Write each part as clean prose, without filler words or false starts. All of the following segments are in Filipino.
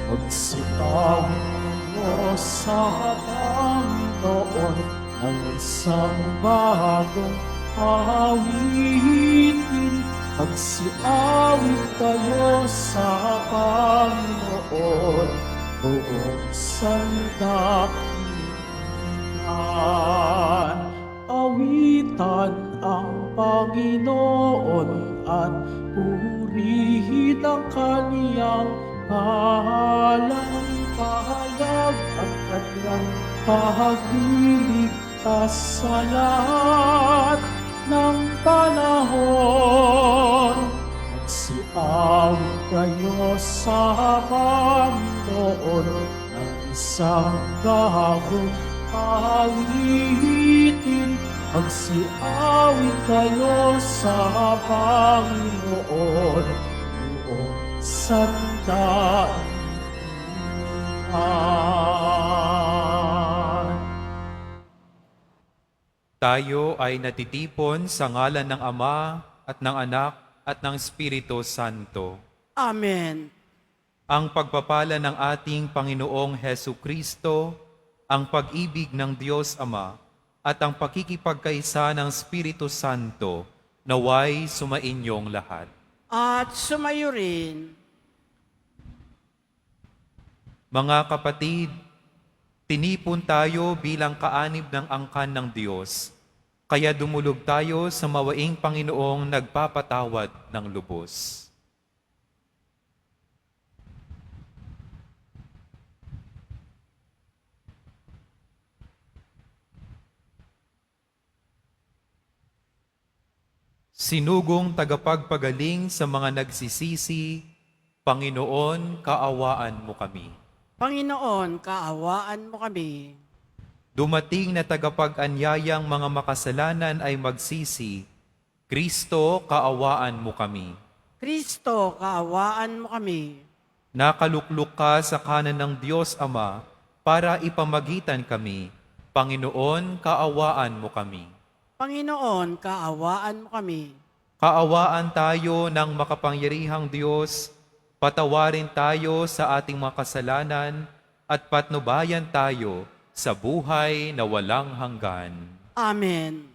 Magsiawit tayo sa Panginoon ng isang bagong awitin. Magsiawit tayo sa Panginoon buong sandaigdigan. Awitan ang Panginoon at purihin ang kaniyang pangalan. Pahayag ang kaniyang pagliligtas sa lahat ng panahon. Magsiawit kayo sa Panginoon ng isang bagong awitin. Magsiawit kayo sa Panginoon buong sandaigdigan. Tayo ay natitipon sa ngalan ng Ama at ng Anak at ng Espiritu Santo. Amen. Ang pagpapala ng ating Panginoong Hesu Kristo, ang pag-ibig ng Diyos Ama, at ang pakikipagkaisa ng Espiritu Santo, naway sumainyong lahat. At sumayo rin. Mga kapatid, tinipon tayo bilang kaanib ng angkan ng Diyos, kaya dumulog tayo sa mawaing Panginoong nagpapatawad ng lubos. Sinugong tagapagpagaling sa mga nagsisisi, Panginoon, kaawaan mo kami. Panginoon, kaawaan mo kami. Dumating na tagapag-anyayang mga makasalanan ay magsisi, Kristo, kaawaan mo kami. Kristo, kaawaan mo kami. Nakalukluk ka sa kanan ng Diyos Ama para ipamagitan kami. Panginoon, kaawaan mo kami. Panginoon, kaawaan mo kami. Kaawaan tayo ng makapangyarihang Diyos, patawarin tayo sa ating mga kasalanan at patnubayan tayo sa buhay na walang hanggan. Amen.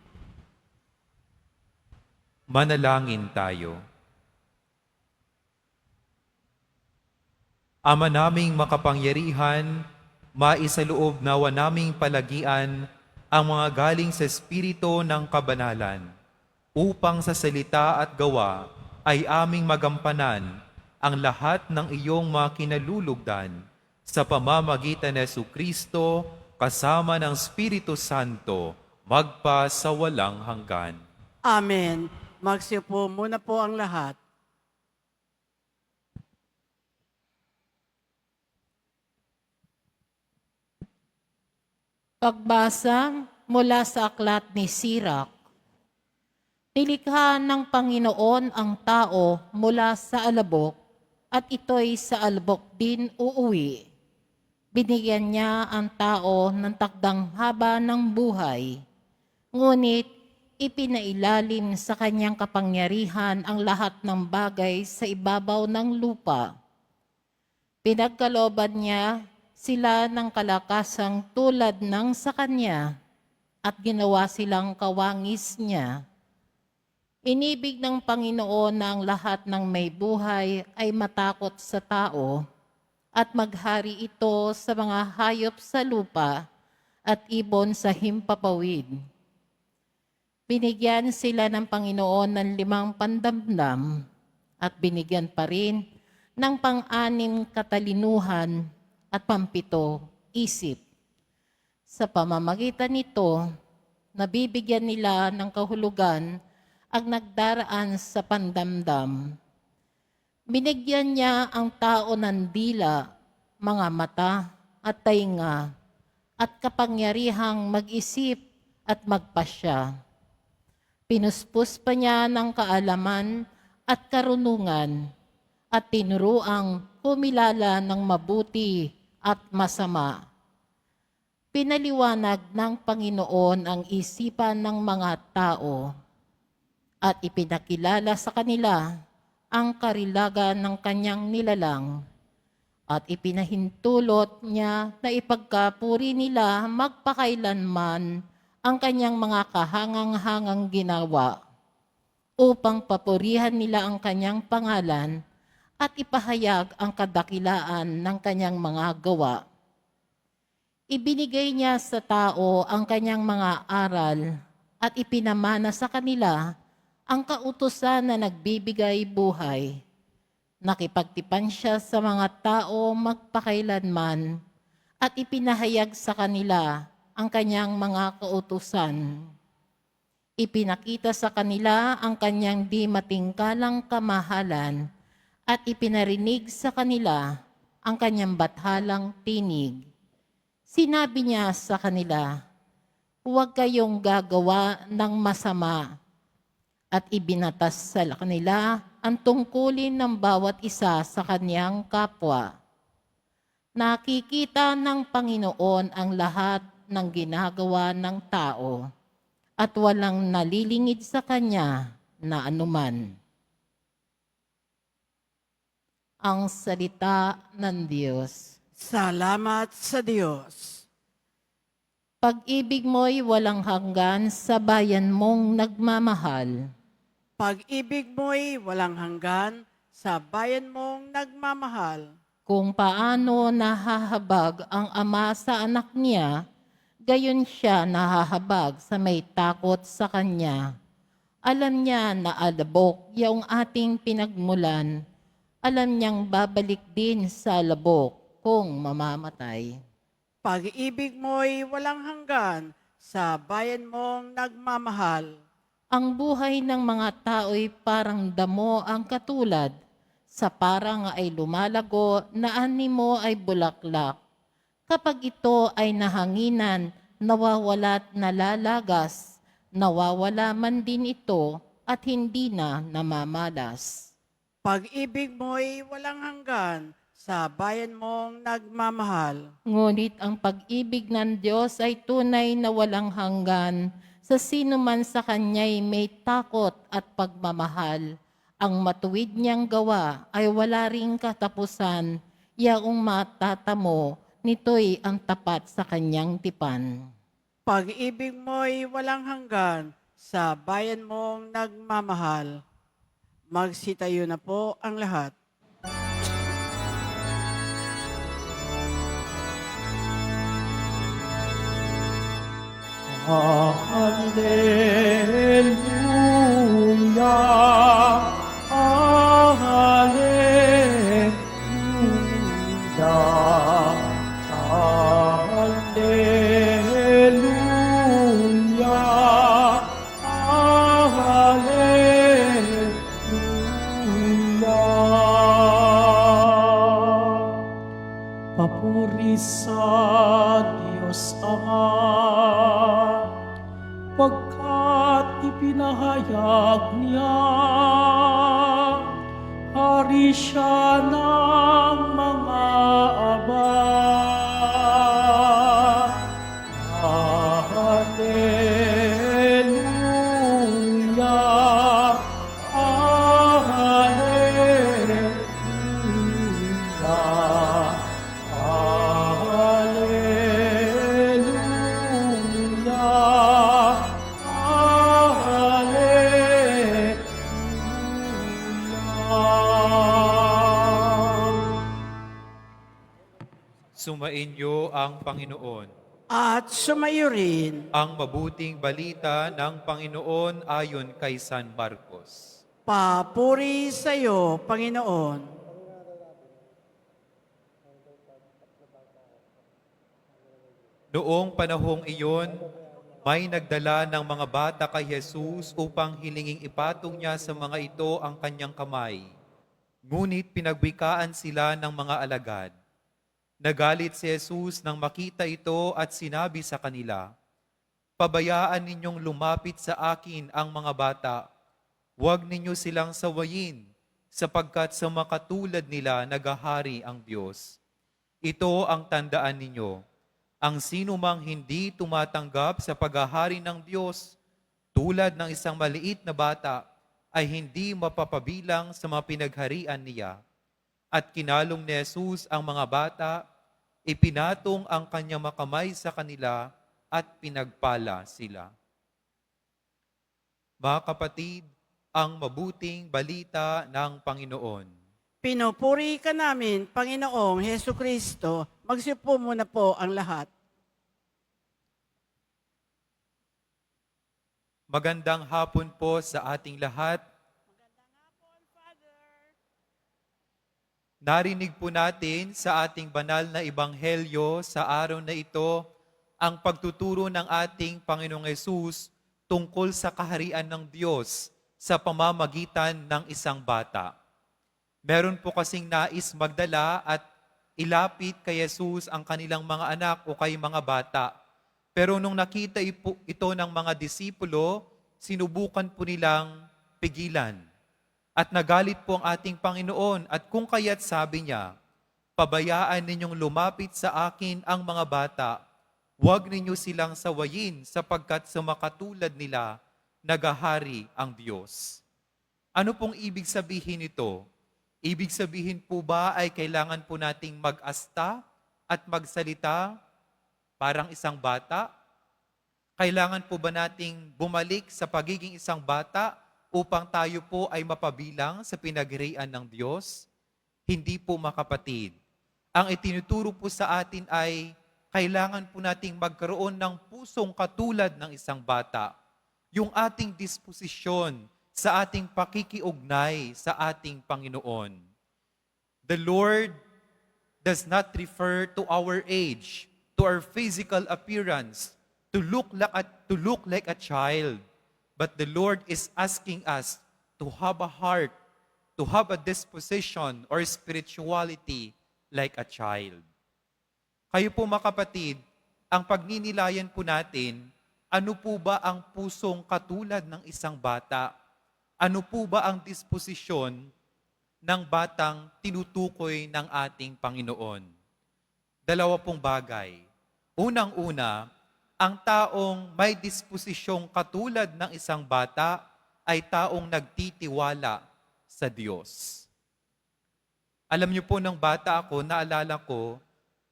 Manalangin tayo. Ama naming makapangyarihan, maisaloob nawa naming palagian ang mga galing sa Espiritu ng kabanalan, upang sa salita at gawa ay aming magampanan ang lahat ng iyong mga kinalulugdan sa pamamagitan ni Jesucristo kasama ng Espiritu Santo magpa sa walang hanggan. Amen. Magsiupo muna po ang lahat. Pagbasa mula sa aklat ni Sirak. Nilikha ng Panginoon ang tao mula sa alabok at ito'y sa alabok din uuwi. Binigyan niya ang tao ng takdang haba ng buhay, ngunit ipinailalim sa kanyang kapangyarihan ang lahat ng bagay sa ibabaw ng lupa. Pinagkalooban niya sila ng kalakasang tulad ng sa kanya at ginawa silang kawangis niya. Inibig ng Panginoon na ang lahat ng may buhay ay matakot sa tao at maghari ito sa mga hayop sa lupa at ibon sa himpapawid. Binigyan sila ng Panginoon ng 5 pandamdam at binigyan pa rin ng 6 katalinuhan at 7 isip. Sa pamamagitan nito, nabibigyan nila ng kahulugan ang nagdaraan sa pandamdam. Binigyan niya ang tao ng dila, mga mata at tainga, at kapangyarihang mag-isip at magpasya. Pinuspos pa niya ng kaalaman at karunungan, at tinuruang kumilala ng mabuti at masama. Pinaliwanag ng Panginoon ang isipan ng mga tao at ipinakilala sa kanila ang karilagan ng kanyang nilalang. at ipinahintulot niya na ipagkapuri nila magpakailanman ang kanyang mga kahangang-hangang ginawa, upang papurihan nila ang kanyang pangalan at ipahayag ang kadakilaan ng kanyang mga gawa. Ibinigay niya sa tao ang kanyang mga aral at ipinamana sa kanila ang kautusan na nagbibigay buhay. Nakipagtipan siya sa mga tao magpakailanman at ipinahayag sa kanila ang kanyang mga kautusan. Ipinakita sa kanila ang kanyang di matingkalang kamahalan at ipinarinig sa kanila ang kanyang bathalang tinig. Sinabi niya sa kanila, "Huwag kayong gagawa ng masama," at ibinatas sa kanila ang tungkulin ng bawat isa sa kanyang kapwa. Nakikita ng Panginoon ang lahat ng ginagawa ng tao at walang nalilingid sa kanya na anuman. Ang salita ng Diyos. Salamat sa Diyos. Pag-ibig mo'y walang hanggan sa bayan mong nagmamahal. Pag-ibig mo'y walang hanggan sa bayan mong nagmamahal. Kung paano nahahabag ang ama sa anak niya, gayon siya nahahabag sa may takot sa kanya. Alam niya na alabok yung ating pinagmulan. Alam niyang babalik din sa alabok kung mamamatay. Pag-ibig mo'y walang hanggan sa bayan mong nagmamahal. Ang buhay ng mga tao'y parang damo ang katulad, sa parang ay lumalago na animo ay bulaklak. Kapag ito ay nahanginan, nawawala't nalalagas, nawawala man din ito at hindi na namamalas. Pag-ibig mo'y walang hanggan sa bayan mong nagmamahal. Ngunit ang pag-ibig ng Diyos ay tunay na walang hanggan sa sino man sa Kanya'y may takot at pagmamahal. Ang matuwid niyang gawa ay wala ring katapusan, yaong matatamo, nito'y ang tapat sa Kanyang tipan. Pag-ibig mo'y walang hanggan sa bayan mong nagmamahal. Magsitayo na po ang lahat. Hallelujah, Hallelujah, Hallelujah, Hallelujah. Papuri sa Diyos Ama, pagkat ipinahayag niya, hari siya ng mga aba. Hallelujah, Hallelujah, Hallelujah. Sumainyo ang Panginoon. At sumayo rin, Ang mabuting balita ng Panginoon ayon kay San Marcos. papuri sa iyo, Panginoon. Noong panahong iyon, may nagdala ng mga bata kay Jesus upang hilinging ipatong niya sa mga ito ang kanyang kamay. Ngunit pinagwikaan sila ng mga alagad. Nagalit si Jesus nang makita ito at sinabi sa kanila, "Pabayaan ninyong lumapit sa akin ang mga bata. Huwag ninyo silang sawayin, sapagkat sa makatulad nila nagahari ang Diyos. Ito ang tandaan ninyo. Ang sinumang hindi tumatanggap sa paghahari ng Diyos, tulad ng isang maliit na bata, ay hindi mapapabilang sa mga pinagharian niya. At kinalong ni Jesus ang mga bata, ipinatong ang kanyang makamay sa kanila at pinagpala sila. Mga kapatid, ang mabuting balita ng Panginoon. Pinupuri ka namin, Panginoong Heso Kristo. Magsipo muna po ang lahat. Magandang hapon po sa ating lahat. Narinig po natin sa ating banal na ebanghelyo sa araw na ito ang pagtuturo ng ating Panginoong Hesus tungkol sa kaharian ng Diyos sa pamamagitan ng isang bata. Meron po kasing nais magdala at ilapit kay Jesus ang kanilang mga anak o kay mga bata. Pero nung nakita ito ng mga disipulo, sinubukan po nilang pigilan. At nagalit po ang ating Panginoon at kung kaya't sabi niya, pabayaan ninyong lumapit sa akin ang mga bata, huwag ninyo silang sawayin sapagkat sa makatulad nila, nagahari ang Diyos. Ano pong ibig sabihin nito? Ibig sabihin po ba ay kailangan po nating mag-asta at magsalita parang isang bata? Kailangan po ba nating bumalik sa pagiging isang bata upang tayo po ay mapabilang sa pinaghirian ng Diyos? Hindi po, mga kapatid. Ang itinuturo po sa atin ay kailangan po nating magkaroon ng pusong katulad ng isang bata. Yung ating disposisyon sa ating pakikiugnay sa ating Panginoon. The Lord does not refer to our age, to our physical appearance, to look like a child. But the Lord is asking us to have a heart, to have a disposition or spirituality like a child. Kayo po, mga kapatid, ang pagninilayan po natin, ano po ba ang pusong katulad ng isang bata? Ano po ba ang disposisyon ng batang tinutukoy ng ating Panginoon? Dalawa pong bagay. Unang-una, ang taong may disposisyong katulad ng isang bata ay taong nagtitiwala sa Diyos. Alam niyo po, nung bata ako, naalala ko,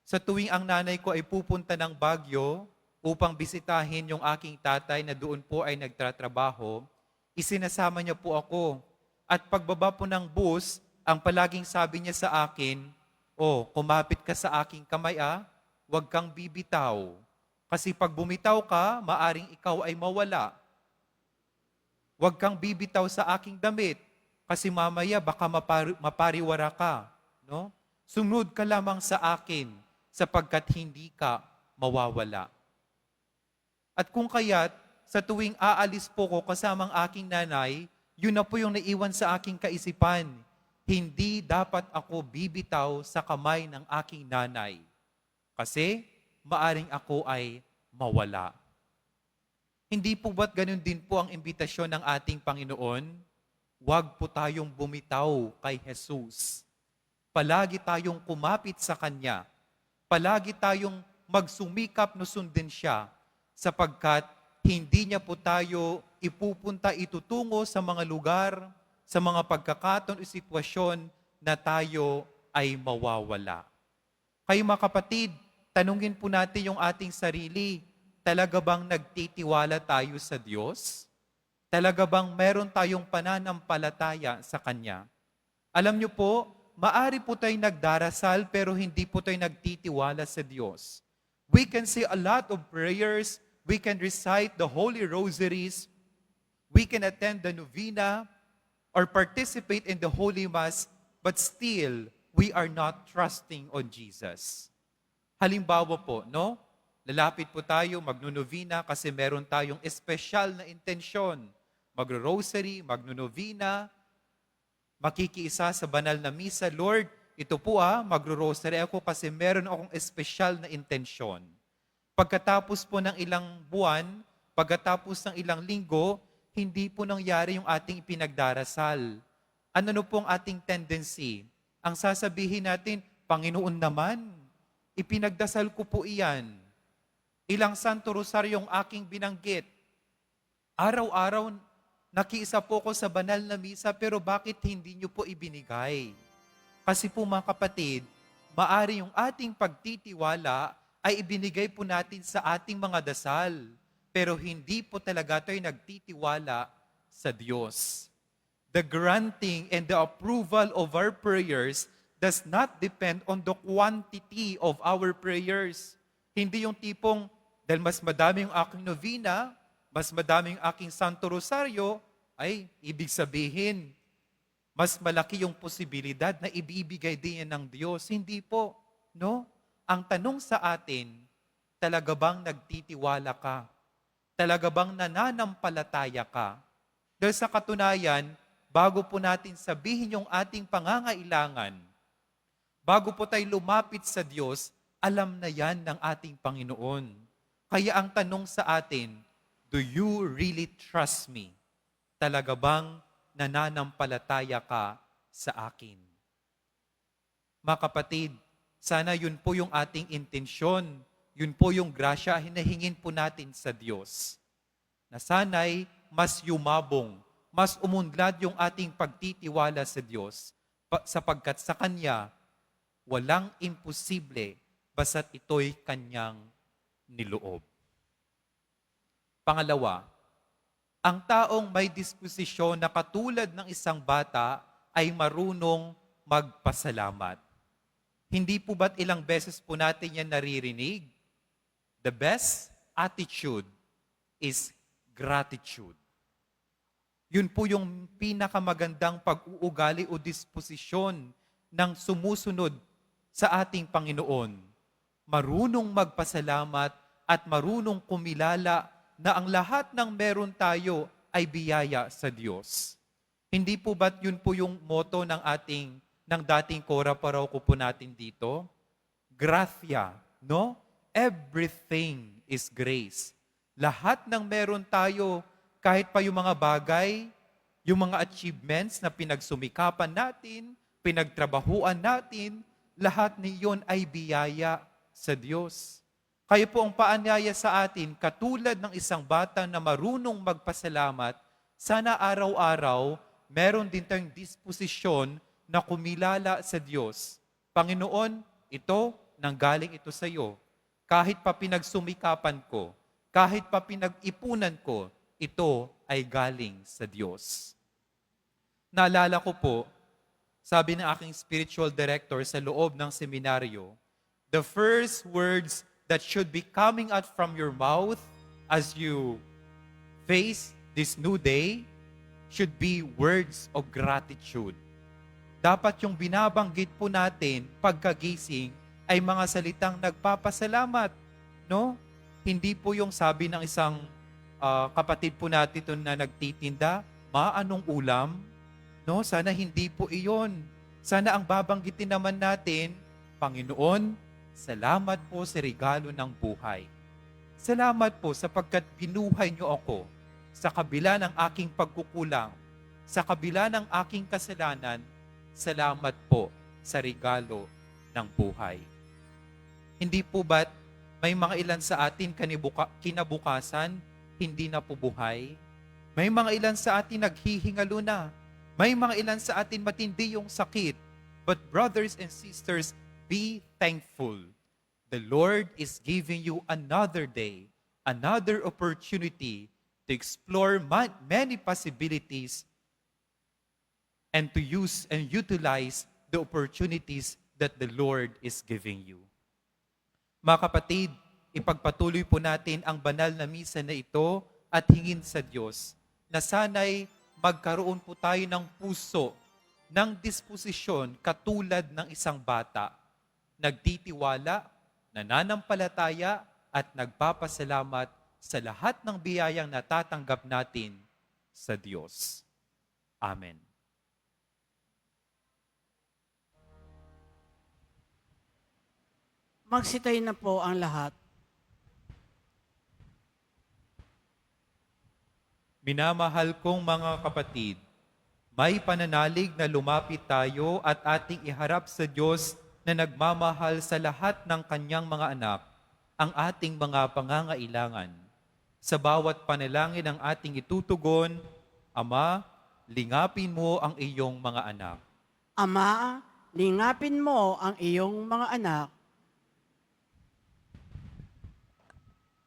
sa tuwing ang nanay ko ay pupunta ng Baguio upang bisitahin yung aking tatay na doon po ay nagtatrabaho, isinasama niya po ako. At pagbaba po ng bus, ang palaging sabi niya sa akin, kumapit ka sa aking kamay huwag kang bibitaw. Kasi pag bumitaw ka, maaring ikaw ay mawala. Huwag kang bibitaw sa aking damit, kasi mamaya baka mapariwara ka. No? Sunod ka lamang sa akin, sapagkat hindi ka mawawala. At kung kaya't, sa tuwing aalis po ko kasamang aking nanay, yun na po yung naiwan sa aking kaisipan. Hindi dapat ako bibitaw sa kamay ng aking nanay. Kasi maaring ako ay mawala. Hindi po ba't ganun din po ang imbitasyon ng ating Panginoon? Huwag po tayong bumitaw kay Jesus. Palagi tayong kumapit sa Kanya. Palagi tayong magsumikap na sundin siya sapagkat hindi niya po tayo itutungo sa mga lugar, sa mga pagkakataon o sitwasyon na tayo ay mawawala. Kayo, mga kapatid, tanungin po natin yung ating sarili, talaga bang nagtitiwala tayo sa Diyos? Talaga bang meron tayong pananampalataya sa Kanya? Alam niyo po, maari po tayong nagdarasal pero hindi po tayo nagtitiwala sa Diyos. We can say a lot of prayers, we can recite the Holy Rosaries, we can attend the novena, or participate in the Holy Mass, but still, we are not trusting on Jesus. Halimbawa po, no? Lalapit po tayo, magnunovena kasi meron tayong espesyal na intensyon. Magro-rosary, magnunovena, makikiisa sa banal na misa. Lord, ito po magro-rosary ako kasi meron akong espesyal na intensyon. Pagkatapos po ng ilang buwan, pagkatapos ng ilang linggo, hindi po nangyari yung ating pinagdarasal. Ano po ang ating tendency? Ang sasabihin natin, Panginoon naman, ipinagdasal ko po iyan. Ilang Santo Rosaryong aking binanggit. Araw-araw, nakiisa po ko sa banal na misa, pero bakit hindi niyo po ibinigay? Kasi po mga kapatid, maari yung ating pagtitiwala ay ibinigay po natin sa ating mga dasal. Pero hindi po talaga tayo nagtitiwala sa Diyos. The granting and the approval of our prayers does not depend on the quantity of our prayers. Hindi yung tipong, dahil mas madami yung aking novena, mas madami yung aking Santo Rosario, ay ibig sabihin, mas malaki yung posibilidad na ibibigay din yan ng Diyos. Hindi po, no? Ang tanong sa atin, talaga bang nagtitiwala ka? Talaga bang nananampalataya ka? Dahil sa katunayan, bago po natin sabihin yung ating pangangailangan, bago po tayo lumapit sa Diyos, alam na yan ng ating Panginoon. Kaya ang tanong sa atin, do you really trust me? Talaga bang nananampalataya ka sa akin? Mga kapatid, sana yun po yung ating intensyon. Yun po yung grasya hinahingin po natin sa Diyos. Na sana'y mas yumabong, mas umunlad yung ating pagtitiwala sa Diyos sapagkat sa Kanya, walang imposible basta't ito'y Kanyang niloob. Pangalawa, ang taong may disposisyon na katulad ng isang bata ay marunong magpasalamat. Hindi po ba't ilang beses po natin yan naririnig? The best attitude is gratitude. Yun po yung pinakamagandang pag-uugali o disposisyon ng sumusunod sa ating Panginoon. Marunong magpasalamat at marunong kumilala na ang lahat ng meron tayo ay biyaya sa Diyos. Hindi po ba't yun po yung motto ng dating kora paroko po natin dito? Gracia, no? Everything is grace. Lahat ng meron tayo, kahit pa yung mga bagay, yung mga achievements na pinagsumikapan natin, pinagtrabahuan natin, lahat niyon ay biyaya sa Diyos. Kaya po ang paanyaya sa atin, katulad ng isang bata na marunong magpasalamat, sana araw-araw, meron din tayong disposisyon na kumilala sa Diyos. Panginoon, nanggaling ito sa iyo. Kahit pa pinagsumikapan ko, kahit pa pinag-ipunan ko, ito ay galing sa Diyos. Naalala ko po, sabi ng aking spiritual director sa loob ng seminaryo, the first words that should be coming out from your mouth as you face this new day should be words of gratitude. Dapat yung binabanggit po natin pagkagising ay mga salitang nagpapasalamat, no? Hindi po yung sabi ng isang kapatid po natin na nagtitinda, anong ulam? No, sana hindi po iyon. Sana ang babanggitin naman natin, Panginoon, salamat po sa regalo ng buhay. Salamat po sapagkat binuhay niyo ako sa kabila ng aking pagkukulang, sa kabila ng aking kasalanan, salamat po sa regalo ng buhay. Hindi po ba't may mga ilan sa atin kinabukasan, hindi na po buhay? May mga ilan sa atin naghihingalo na. May mga ilan sa atin matindi yung sakit. But brothers and sisters, be thankful. The Lord is giving you another day, another opportunity to explore many possibilities and to use and utilize the opportunities that the Lord is giving you. Mga kapatid, ipagpatuloy po natin ang banal na misa na ito at hingin sa Diyos na sana'y magkaroon po tayo ng puso, ng disposisyon katulad ng isang bata, nagtitiwala, nananampalataya at nagpapasalamat sa lahat ng biyayang natatanggap natin sa Diyos. Amen. Magsitayo na po ang lahat. Minamahal kong mga kapatid, may pananalig na lumapit tayo at ating iharap sa Diyos na nagmamahal sa lahat ng kanyang mga anak, ang ating mga pangangailangan. Sa bawat panalangin ang ating itutugon, Ama, lingapin mo ang iyong mga anak. Ama, lingapin mo ang iyong mga anak.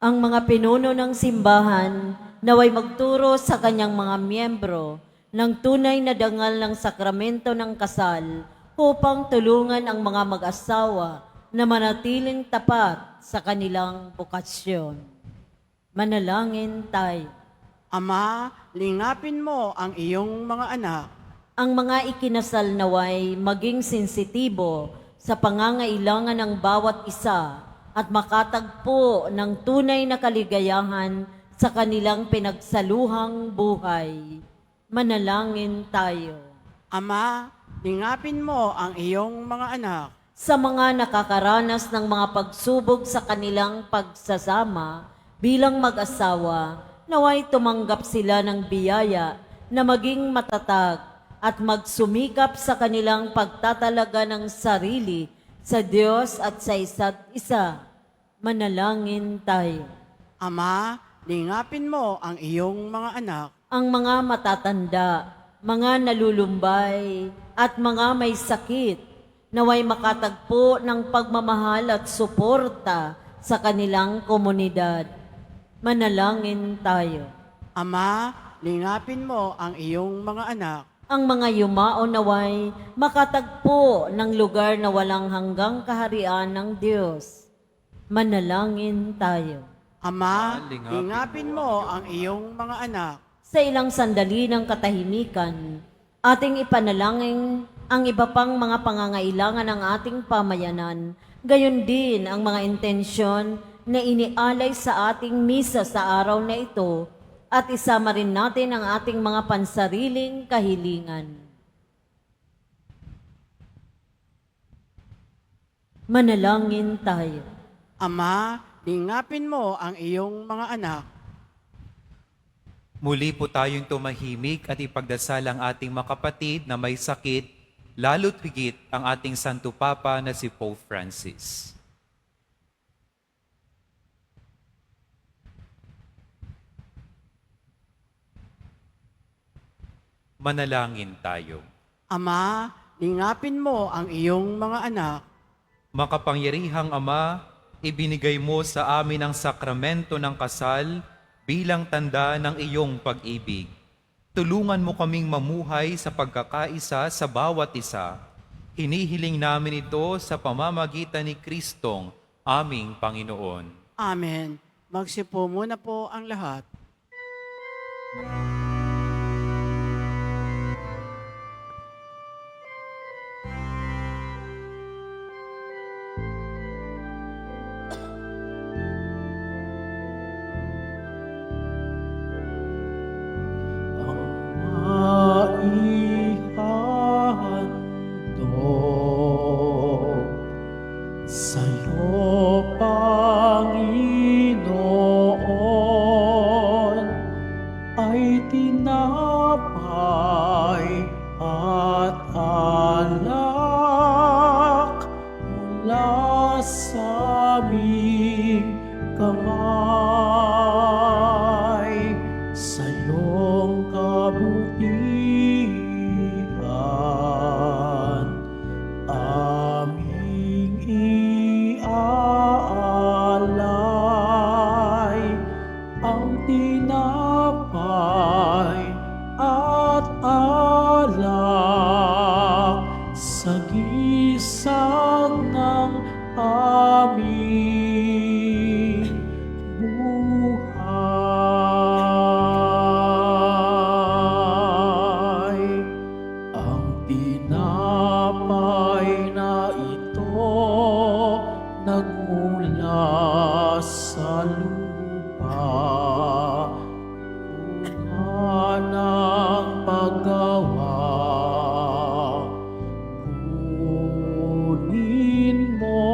Ang mga pinuno ng simbahan naway magturo sa kanyang mga miyembro ng tunay na dangal ng sakramento ng kasal upang tulungan ang mga mag-asawa na manatiling tapat sa kanilang bukasyon. Manalangin tayo. Ama, lingapin mo ang iyong mga anak. Ang mga ikinasal naway maging sensitibo sa pangangailangan ng bawat isa at makatagpo ng tunay na kaligayahan sa kanilang pinagsaluhang buhay. Manalangin tayo. Ama, lingapin mo ang iyong mga anak. Sa mga nakakaranas ng mga pagsubok sa kanilang pagsasama bilang mag-asawa, naway tumanggap sila ng biyaya na maging matatag at magsumikap sa kanilang pagtatalaga ng sarili sa Diyos at sa isa't isa. Manalangin tayo. Ama, lingapin mo ang iyong mga anak. Ang mga matatanda, mga nalulumbay, at mga may sakit, naway makatagpo ng pagmamahal at suporta sa kanilang komunidad. Manalangin tayo. Ama, lingapin mo ang iyong mga anak. Ang mga yumao naway makatagpo ng lugar na walang hanggang kaharian ng Diyos. Manalangin tayo. Ama, Lingapin lingapin mo ang iyong mga anak. Sa ilang sandali ng katahimikan, ating ipanalangin ang iba pang mga pangangailangan ng ating pamayanan, gayon din ang mga intensyon na inialay sa ating misa sa araw na ito, at isama rin natin ang ating mga pansariling kahilingan. Manalangin tayo. Ama, lingapin mo ang iyong mga anak. Muli po tayong tumahimik at ipagdasal ang ating mga kapatid na may sakit, lalo't higit ang ating Santo Papa na si Pope Francis. Manalangin tayo. Ama, lingapin mo ang iyong mga anak. Makapangyarihang Ama, ibinigay mo sa amin ang sakramento ng kasal bilang tanda ng iyong pag-ibig. Tulungan mo kaming mamuhay sa pagkakaisa sa bawat isa. Hinihiling namin ito sa pamamagitan ni Kristong aming Panginoon. Amen. Magsipo muna po ang lahat. Maihandog sa'yo, Panginoon, ay tinapay at alak mula sa aming kamay sa iyong kabutihan aming iaalay ang tinapay at alak sa gisang ng aming buhay. Ang tinapay na ito nagmula sa lupa, bunga ng paggawa. Kunin mo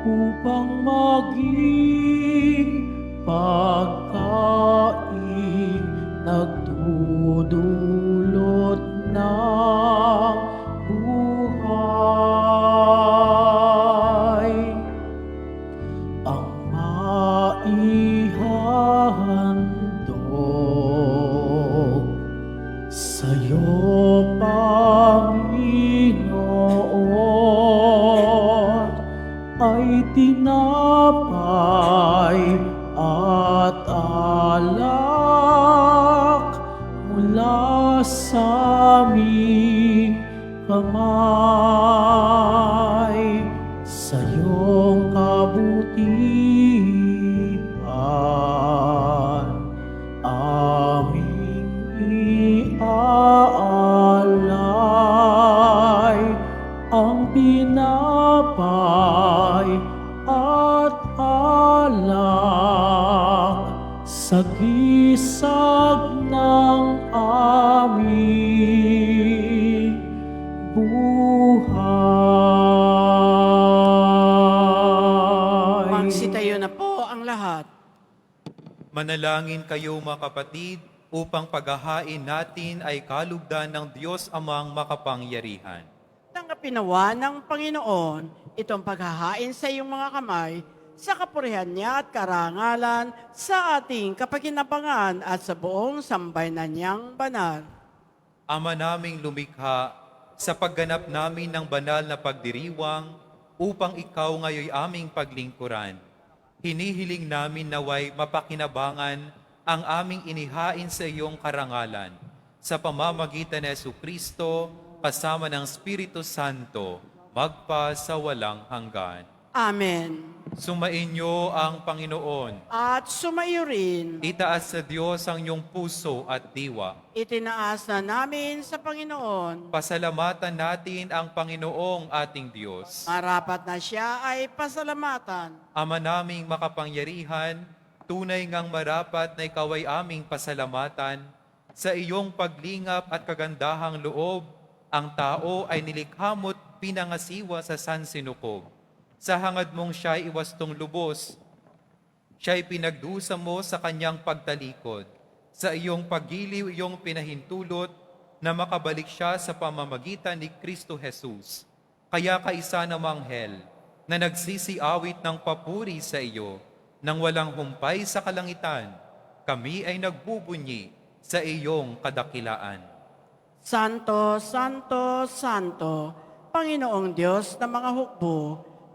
upang maging pagkain nagdudulot ng buhay. Ang maihandog sa'yo, Panginoon, mula sa aming kamay sa iyong kabutihan. Aming iaalay ang tinapay at alak sa gisag ng aming buhay. Magsitayo na po ang lahat. Manalangin kayo mga kapatid upang paghahain natin ay kalugdan ng Diyos amang makapangyarihan. Tanggapin nawa ng Panginoon itong paghahain sa iyong mga kamay sa kapurihan niya at karangalan sa ating kapakinabangan at sa buong sambayanan niyang banal. Ama naming lumikha, sa pagganap namin ng banal na pagdiriwang upang ikaw ngayoy aming paglingkuran. Hinihiling namin naway mapakinabangan ang aming inihain sa iyong karangalan sa pamamagitan ni Jesucristo kasama ng Espiritu Santo magpa sa walang hanggan. Amen. Sumainyo ang Panginoon. At sumayo rin, Itaas sa Diyos ang iyong puso at diwa. itinaas na namin sa Panginoon. Pasalamatan natin ang Panginoong ating Diyos. Marapat na siya ay pasalamatan. Ama naming makapangyarihan, tunay ngang marapat na ikaw ay aming pasalamatan. Sa iyong paglingap at kagandahang loob, ang tao ay nilikha mo't pinangasiwa sa sansinukob. Sa hangad mong siya'y iwastong lubos, siya'y pinagdusa mo sa kanyang pagtalikod. Sa iyong paggiliw iyong pinahintulot na makabalik siya sa pamamagitan ni Kristo Jesus. Kaya kaisa ng manghel na nagsisiawit ng papuri sa iyo, nang walang humpay sa kalangitan, kami ay nagbubunyi sa iyong kadakilaan. Santo, Santo, Santo, Panginoong Diyos ng mga hukbo,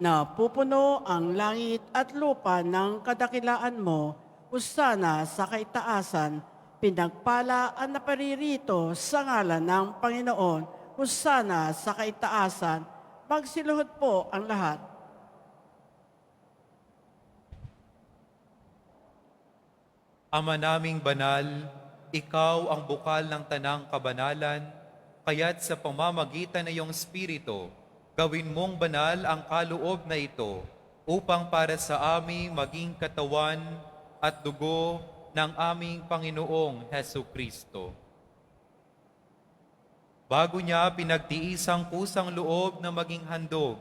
na pupuno ang langit at lupa ng kadakilaan mo, usana sa kaitaasan, pinagpala ang naparirito sa ngalan ng Panginoon, usana sa kaitaasan, magsiluhod po ang lahat. Ama naming banal, ikaw ang bukal ng tanang kabanalan, kaya't sa pamamagitan ng iyong Espiritu, gawin mong banal ang kaloob na ito upang para sa aming maging katawan at dugo ng aming Panginoong Hesu Kristo. Bago niya pinagtiis ang kusang loob na maging handog,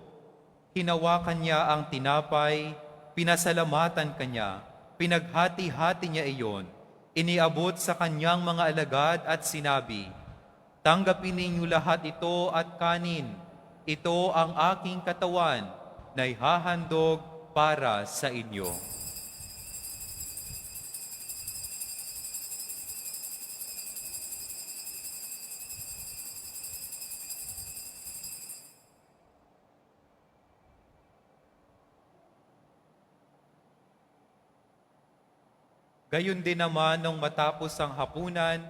hinawakan niya ang tinapay, pinasalamatan kanya, pinaghati-hati niya iyon, iniabot sa kanyang mga alagad at sinabi, "Tanggapin ninyo lahat ito at kanin. Ito ang aking katawan na ihahandog para sa inyo." Gayon din naman nung matapos ang hapunan,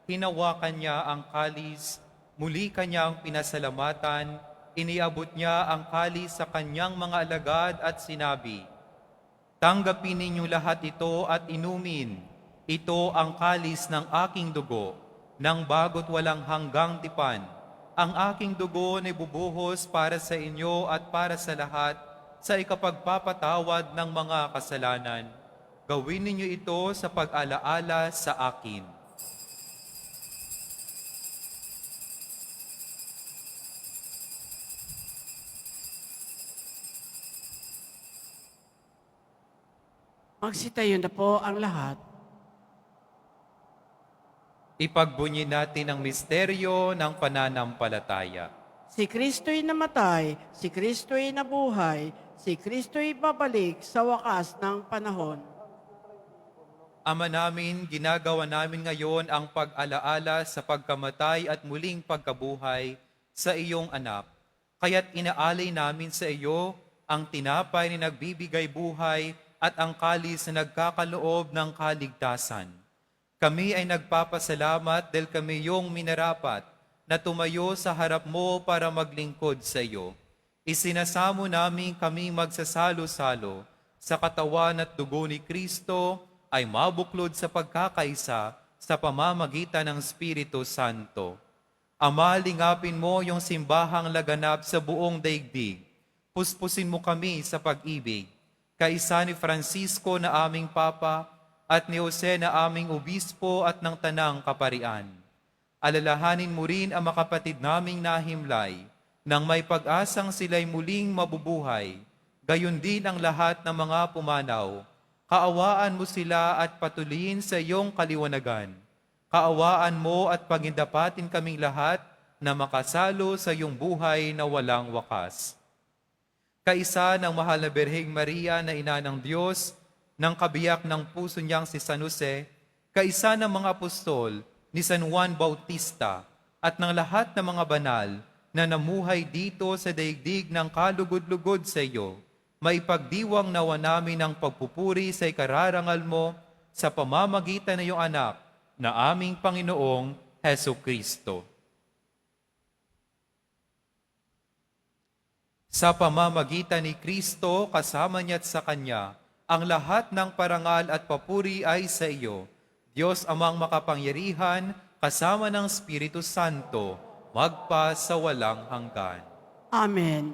hinawakan niya ang kalis, muli kanyang pinasalamatan, iniabot niya ang kalis sa kanyang mga alagad at sinabi, "Tanggapin ninyo lahat ito at inumin. Ito ang kalis ng aking dugo, ng bago't walang hanggang tipan. Ang aking dugo na bubuhos para sa inyo at para sa lahat sa ikapagpapatawad ng mga kasalanan. Gawin ninyo ito sa pag-alaala sa akin." Magsitayo na po ang lahat. Ipagbunyi natin ang misteryo ng pananampalataya. Si Kristo'y namatay, si Kristo'y nabuhay, si Kristo'y babalik sa wakas ng panahon. Ama namin, ginagawa namin ngayon ang pag-alaala sa pagkamatay at muling pagkabuhay sa iyong anak. Kaya't inaalay namin sa iyo ang tinapay na nagbibigay buhay at ang kalis na nagkakaloob ng kaligtasan. Kami ay nagpapasalamat dahil kami yung minarapat na tumayo sa harap mo para maglingkod sa iyo. Isinasamo namin kami magsasalo-salo sa katawan at dugo ni Kristo ay mabuklod sa pagkakaisa sa pamamagitan ng Espiritu Santo. Ama, lingapin mo yung simbahang laganap sa buong daigdig. Puspusin mo kami sa pag-ibig. Kaisa ni Francisco na aming Papa at ni Jose na aming Obispo at ng Tanang Kaparian. Alalahanin mo rin ang makapatid naming nahimlay nang may pag-asang sila'y muling mabubuhay. Gayon din ang lahat ng mga pumanaw. Kaawaan mo sila at patuloyin sa iyong kaliwanagan. Kaawaan mo at pagindapatin kaming lahat na makasalo sa iyong buhay na walang wakas. Kaisa ng mahal na Birheng Maria na ina ng Diyos, ng kabiyak ng puso niyang si San Jose, kaisa ng mga apostol ni San Juan Bautista at ng lahat ng mga banal na namuhay dito sa daigdig ng kalugod-lugod sa iyo, maipagdiwang nawa namin ang pagpupuri sa ikararangal mo sa pamamagitan ng iyong anak na aming Panginoong Hesu Kristo. Sa pamamagitan ni Kristo, kasama niya at sa Kanya, ang lahat ng parangal at papuri ay sa iyo, Diyos amang makapangyarihan, kasama ng Espiritu Santo, magpa sa walang hanggan. Amen.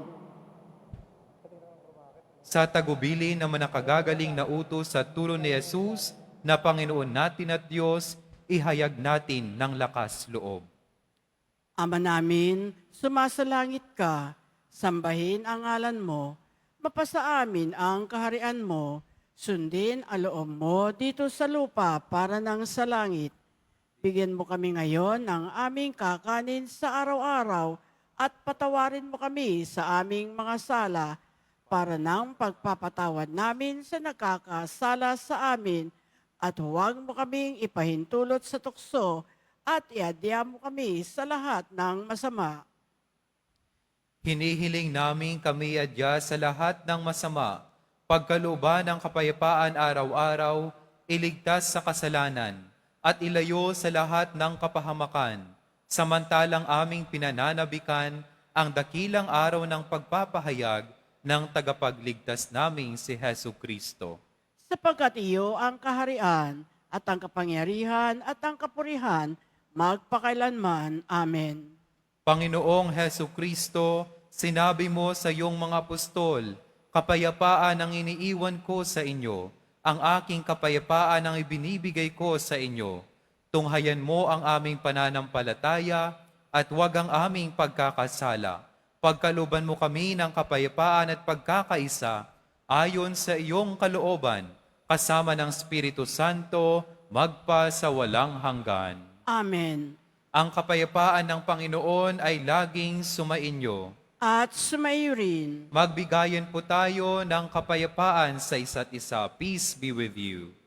Sa tagubilin na manakagagaling na utos sa tulong ni Jesus, na Panginoon natin at Diyos, ihayag natin ng lakas loob. Ama namin, sumasalangit ka, sambahin ang ngalan mo, mapasa amin ang kaharian mo, sundin ang loob mo dito sa lupa para nang sa langit. Bigyan mo kami ngayon ng aming kakanin sa araw-araw at patawarin mo kami sa aming mga sala para nang pagpapatawad namin sa nakakasala sa amin at huwag mo kaming ipahintulot sa tukso at iadya mo kami sa lahat ng masama. Hinihiling namin kami adya sa lahat ng masama, pagkalooban ng kapayapaan araw-araw, iligtas sa kasalanan, at ilayo sa lahat ng kapahamakan, samantalang aming pinananabikan ang dakilang araw ng pagpapahayag ng tagapagligtas naming si Hesu Kristo. Sapagkat iyo ang kaharian at ang kapangyarihan at ang kapurihan magpakailanman. Amen. Panginoong Hesu Kristo, sinabi mo sa iyong mga apostol, kapayapaan ang iniiwan ko sa inyo, ang aking kapayapaan ang ibinibigay ko sa inyo. Tunghayan mo ang aming pananampalataya at huwag ang aming pagkakasala. Pagkalooban mo kami ng kapayapaan at pagkakaisa, ayon sa iyong kalooban, kasama ng Espiritu Santo, magpa sa walang hanggan. Amen. Ang kapayapaan ng Panginoon ay laging sumainyo. At sumaiyo rin. Magbigayan po tayo ng kapayapaan sa isa't isa. Peace be with you.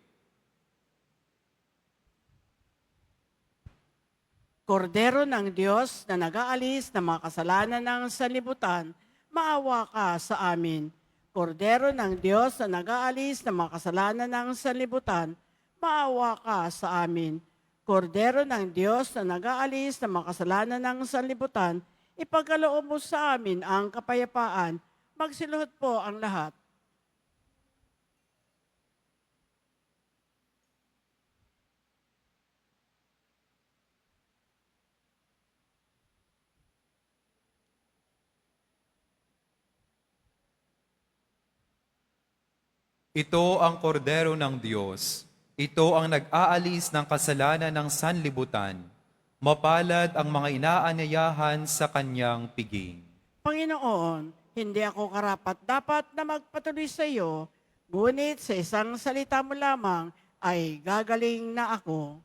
Kordero ng Diyos na nag-aalis ng mga kasalanan ng sanlibutan, maawa ka sa amin. Kordero ng Diyos na nag-aalis ng mga kasalanan ng sanlibutan, maawa ka sa amin. Kordero ng Diyos na nag-aalis ng mga kasalanan ng sanlibutan, ipagkaloob mo sa amin ang kapayapaan. Magsiluhod po ang lahat. Ito ang kordero ng Diyos. Ito ang nag-aalis ng kasalanan ng sanlibutan. Mapalad ang mga inaanyayahan sa kanyang piging. Panginoon, hindi ako karapat-dapat na magpatuloy sa iyo, ngunit sa isang salita mo lamang ay gagaling na ako.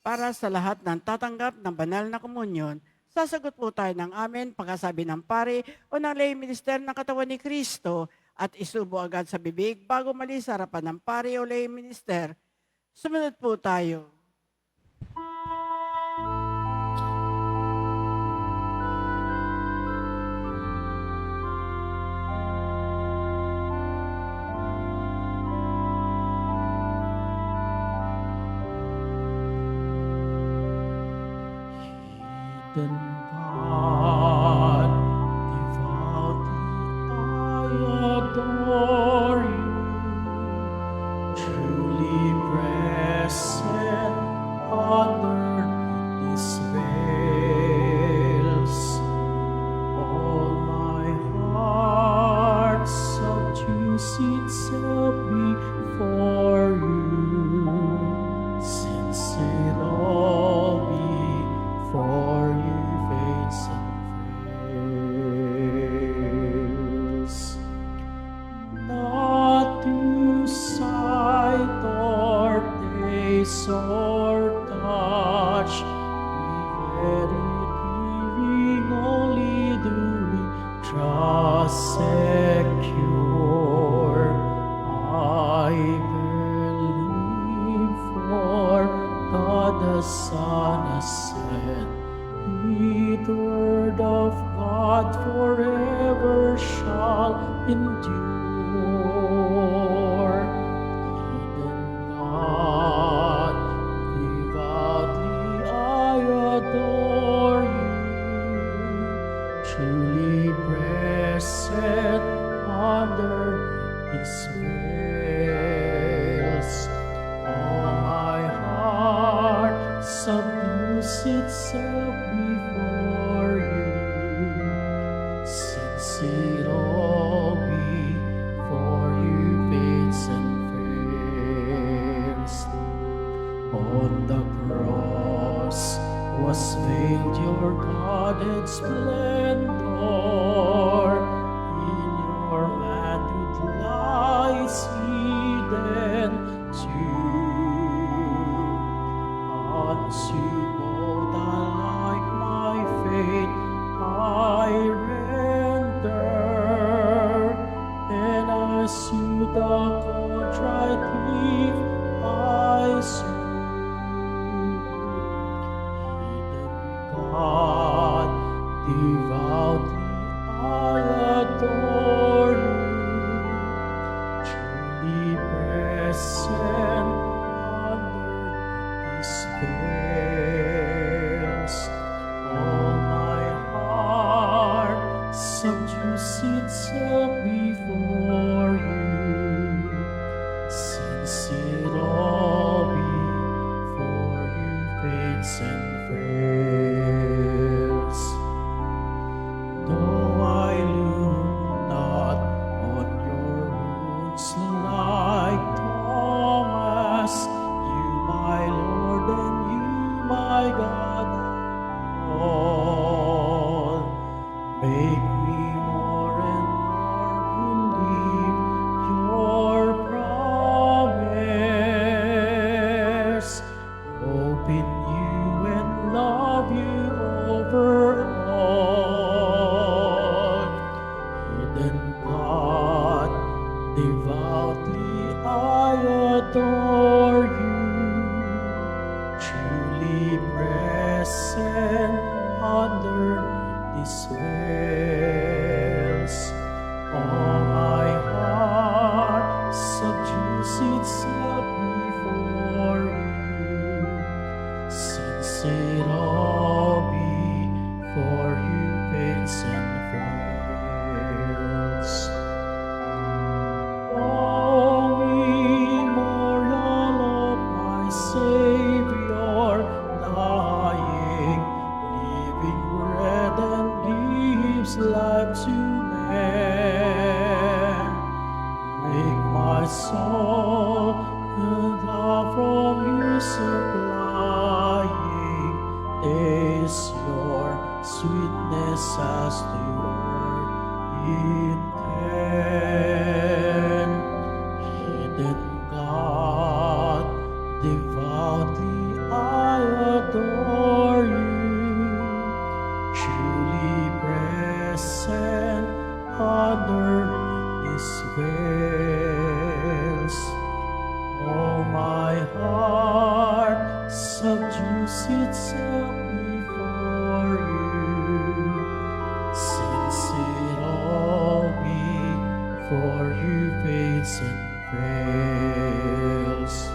Para sa lahat ng tatanggap ng banal na komunyon, sasagot po tayo ng amen pagkasabi ng pari o ng lay minister ng katawan ni Kristo at isubo agad sa bibig bago mali sa harapan ng pari o lay minister. Sumunod po tayo. Hidden God, devoutly I adore you. Truly present underneath these veils. All my heart subdues itself before you, since it all before you fades and fails. Not to sight or taste or touch, we've hearing only do we trust secure. I believe, for God the Son has said, the word of God forever shall endure. Hidden God, devoutly I adore you. Truly present under His veils. All my heart subdues itself before you, since it all before you fades and fails. On the cross was veiled your Godhead splendor. In your manhood lies hidden too. Unto both alike my faith I render, and as to the contrite thief I soothe. Hidden God, devoutly I adore you. Truly present under His veils. All my heart subdues itself before you, since it all before you fades and fails. Though I look not on your wounds like Thomas, you my Lord and you my God are all. Make me more and more believe your promise. Hope in you and love you over all. Hidden God, devoutly I adore you. Truly present underneath these veils. All my heart subdues itself before you, since it all before you fades and fails. Oh, memorial of my Savior, dying, living bread and gives life to man. Make my soul love from you supplying, taste your sweetness as the word intend. Hidden God, devoutly I adore you. Truly present under His veils. Oh, my heart shows itself before you, since it all before you fades and fails.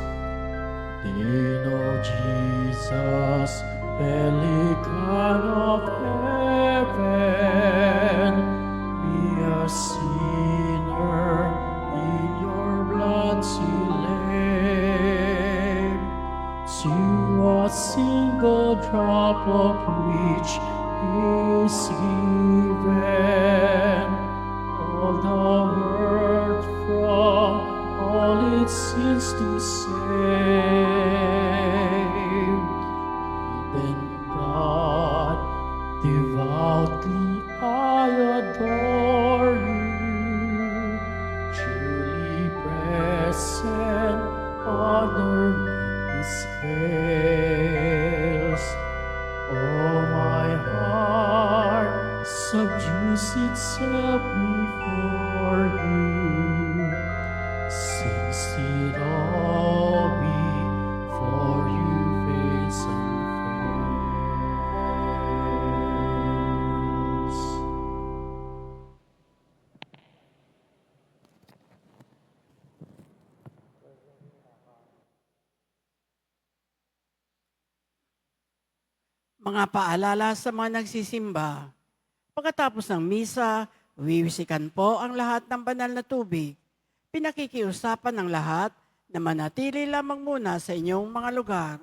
They know Jesus, Pelican of heaven, be a sinner in your blood to lay, to a single drop of which is given all the world from all its sins to save. Then God, devoutly I adore you, truly present, honor His veils. Oh, my heart subdues itself before you, since it all before you fades and fails. Mga paalala sa mga nagsisimba. Pagkatapos ng misa, wiwisikan po ang lahat ng banal na tubig. Pinakikiusapan ng lahat na manatili lamang muna sa inyong mga lugar.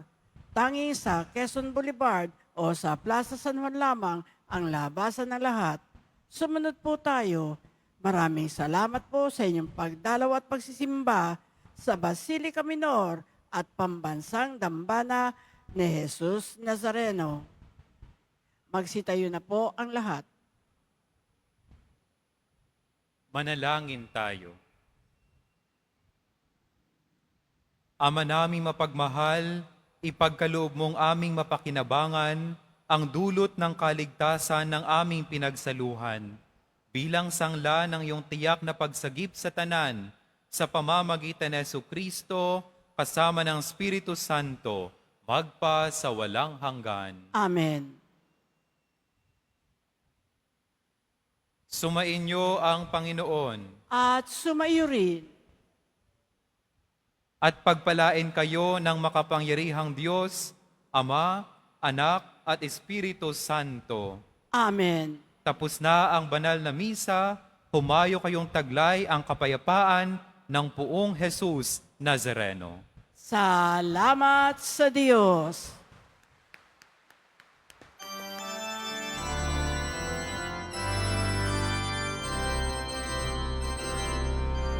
Tanging sa Quezon Boulevard o sa Plaza San Juan lamang ang labasan ng lahat. Sumunod po tayo. Maraming salamat po sa inyong pagdalaw at pagsisimba sa Basilica Minor at Pambansang Dambana ni Jesus Nazareno. Magsitayo na po ang lahat. Manalangin tayo. Ama naming mapagmahal, ipagkaloob mong aming mapakinabangan ang dulot ng kaligtasan ng aming pinagsaluhan bilang sangla ng iyong tiyak na pagsagip sa tanan sa pamamagitan ni Jesucristo kasama ng Espiritu Santo, magpa sa walang hanggan. Amen. Sumainyo ang Panginoon At sumaiyo rin. at pagpalain kayo ng makapangyarihang Diyos, Ama, Anak at Espiritu Santo. Amen. Tapos na ang banal na misa, humayo kayong taglay ang kapayapaan ng Poong Jesus Nazareno. Salamat sa Diyos.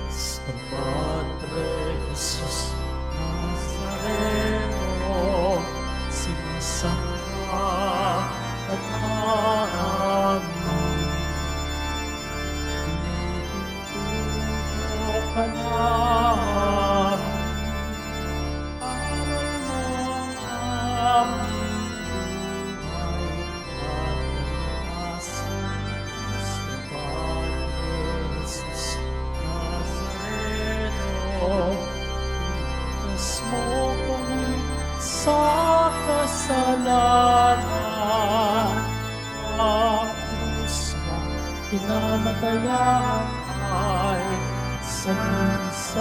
Sa Padre Jesus Nazareno, sinasamba at amin. Pinipintulo ka namin, aral mo ang aming buhay at pag-asa. Sa Padre Jesus Nazareno, iligtas mo kami sa kasalanan. Tapos na pinamatayan ay sa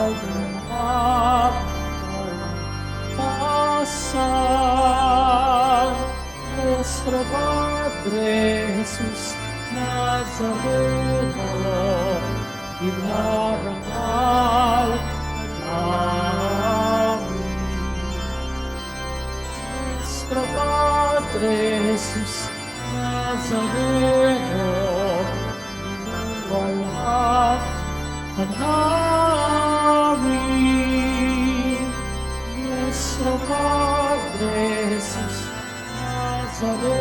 lupa pasan. Nuestro Padre Jesus Nazareno, inarangal namin. Nuestro Padre Jesus Nazareno, inuwala ka namin. Nuestro Padre Jesus Nazareno,